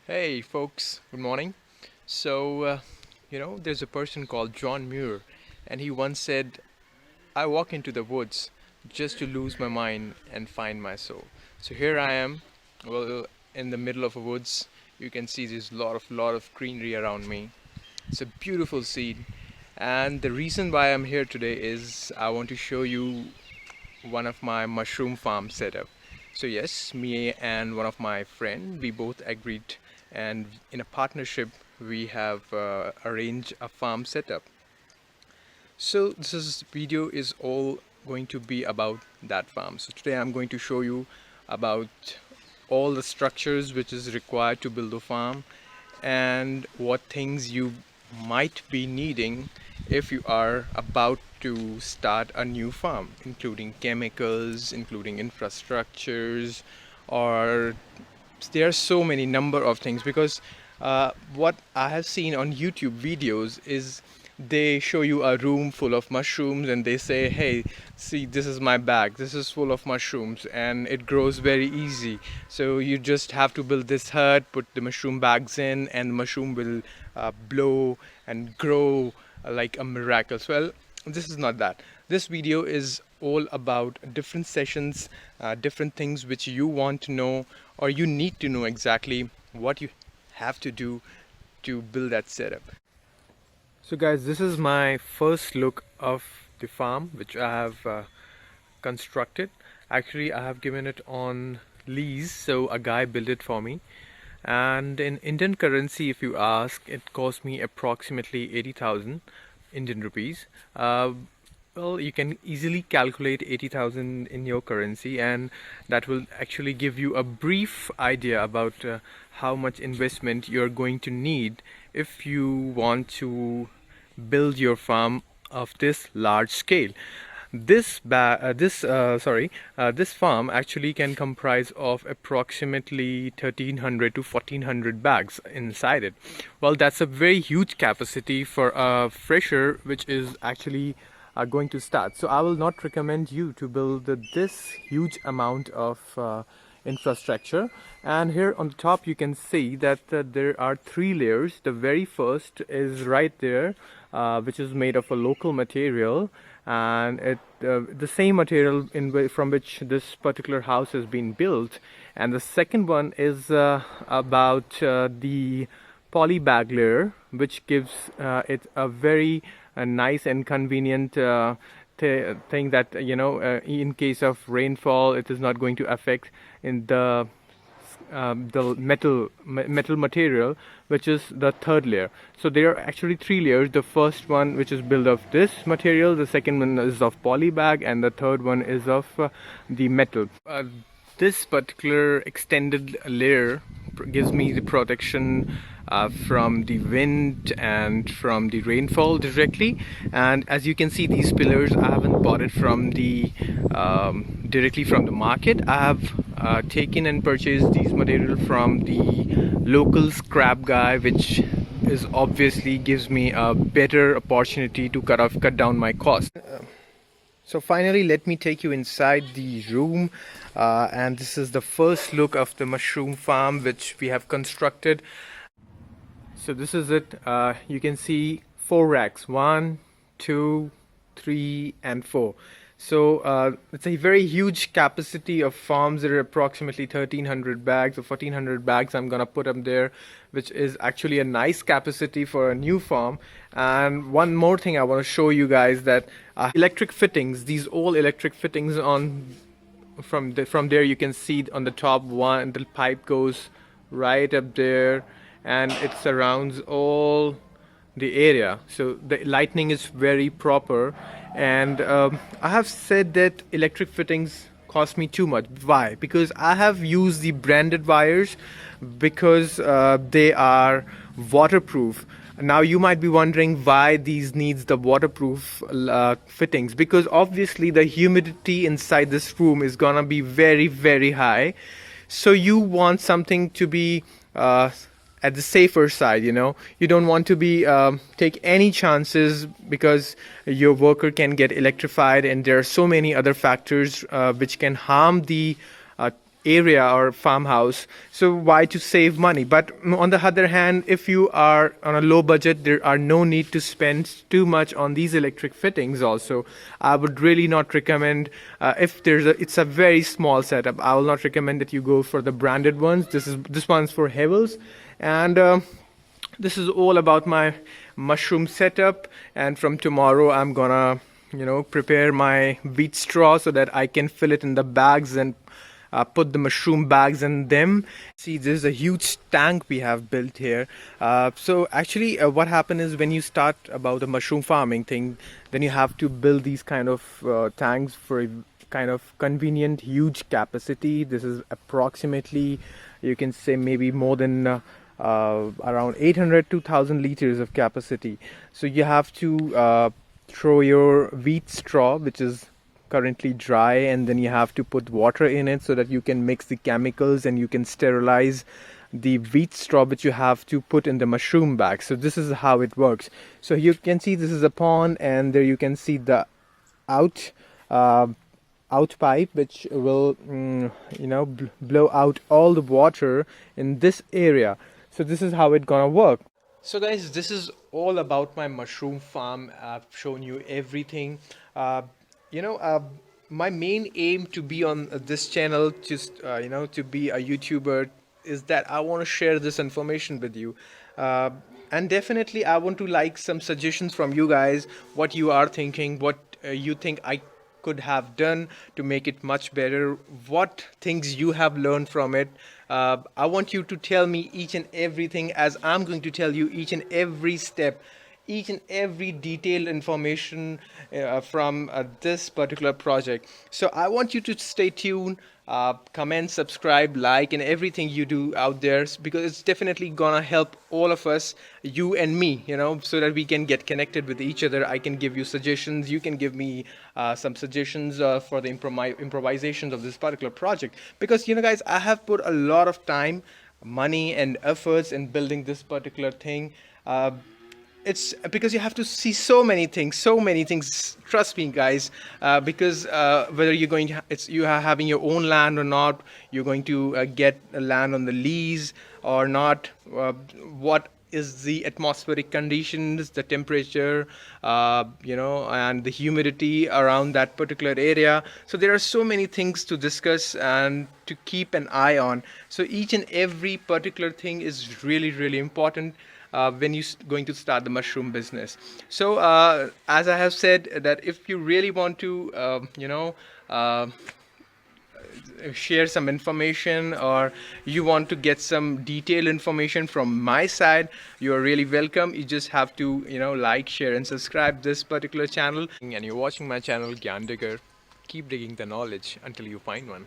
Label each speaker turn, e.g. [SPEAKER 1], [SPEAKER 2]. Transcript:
[SPEAKER 1] Hey folks, good morning. There's a person called John Muir, and he once said, I walk into the woods just to lose my mind and find my soul. So here I am, well, in the middle of a woods. You can see there's a lot of greenery around me. It's a beautiful scene, and the reason why I'm here today is I want to show you one of my mushroom farm setup. So yes, me and one of my friend, we both agreed, and in a partnership we have arranged a farm setup. So this video is all going to be about that farm. So today I'm going to show you about all the structures which is required to build a farm and what things you might be needing if you are about to start a new farm, including chemicals, including infrastructures, or there are so many number of things. Because what I have seen on YouTube videos is they show you a room full of mushrooms and they say, hey, see, this is my bag, this is full of mushrooms and it grows very easy, so you just have to build this hut, put the mushroom bags in, and the mushroom will blow and grow like a miracle. Well, this is not that. This video is all about different sessions, different things which you want to know, or you need to know exactly what you have to do to build that setup. So guys, this is my first look of the farm which I have constructed. Actually, I have given it on lease, so a guy built it for me. And in Indian currency, if you ask, it cost me approximately 80,000 Indian rupees. Well, you can easily calculate 80,000 in your currency, and that will actually give you a brief idea about how much investment you're going to need if you want to build your farm of this large scale. This farm actually can comprise of approximately 1300 to 1400 bags inside it. Well, that's a very huge capacity for a fresher which is actually going to start. So I will not recommend you to build this huge amount of infrastructure. And here on the top you can see that there are three layers. The very first is right there, which is made of a local material, and the same material from which this particular house has been built. And the second one is about the poly bag layer, which gives it a very nice and convenient thing that in case of rainfall it is not going to affect in the metal material, which is the third layer. So there are actually three layers. The first one, which is built of this material, the second one is of poly bag, and the third one is of the metal. This particular extended layer gives me the protection from the wind and from the rainfall directly. And as you can see, these pillars I haven't bought it from the directly from the market. I have taken and purchased these material from the local scrap guy, which is obviously gives me a better opportunity to cut down my cost. So finally, let me take you inside the room, and this is the first look of the mushroom farm which we have constructed. So this is it. You can see 4 racks, 1, 2, 3 and 4. So it's a very huge capacity of farms. There are approximately 1300 bags or 1400 bags I'm gonna put up there, which is actually a nice capacity for a new farm. And one more thing I want to show you guys, that electric fittings, these all electric fittings on from there you can see on the top one, the pipe goes right up there and it surrounds all the area, so the lighting is very proper. And I have said that electric fittings cost me too much. Why? Because I have used the branded wires, because they are waterproof. Now you might be wondering why these needs the waterproof fittings, because obviously the humidity inside this room is gonna be very high, so you want something to be at the safer side. You don't want to be take any chances, because your worker can get electrified, and there are so many other factors which can harm the area or farmhouse, so why to save money? But on the other hand, if you are on a low budget, there are no need to spend too much on these electric fittings also. I would really not recommend, if it's a very small setup, I will not recommend that you go for the branded ones. This one's for Hevels. And this is all about my mushroom setup. And from tomorrow I'm gonna prepare my wheat straw so that I can fill it in the bags and put the mushroom bags in them. See, this is a huge tank we have built here. So actually what happened is, when you start about the mushroom farming thing, then you have to build these kind of tanks for a kind of convenient huge capacity. This is approximately, you can say, maybe more than around 800 to 1000 liters of capacity. So you have to throw your wheat straw, which is currently dry, and then you have to put water in it so that you can mix the chemicals and you can sterilize the wheat straw which you have to put in the mushroom bag. So this is how it works. So you can see this is a pond, and there you can see the out pipe which will blow out all the water in this area. So this is how it's gonna work. So guys, this is all about my mushroom farm. I've shown you everything. My main aim to be on this channel, just to be a YouTuber, is that I want to share this information with you. And definitely I want to like some suggestions from you guys, what you are thinking, what you think I could have done to make it much better, what things you have learned from it. I want you to tell me each and everything, as I'm going to tell you each and every step, each and every detailed information from this particular project. So I want you to stay tuned, comment, subscribe, like, and everything you do out there, because it's definitely gonna help all of us, you and me, so that we can get connected with each other. I can give you suggestions, you can give me some suggestions for the improvisations of this particular project, because guys, I have put a lot of time, money, and efforts in building this particular thing. It's because you have to see so many things, trust me guys, because whether you're going to, you are having your own land or not, you're going to get a land on the lease or not, what is the atmospheric conditions, the temperature, and the humidity around that particular area. So there are so many things to discuss and to keep an eye on. So each and every particular thing is really, really important when you're going to start the mushroom business. So as I have said, that if you really want to share some information, or you want to get some detailed information from my side, you are really welcome. You just have to like, share, and subscribe this particular channel. And you're watching my channel, Gyan Digger. Keep digging the knowledge until you find one.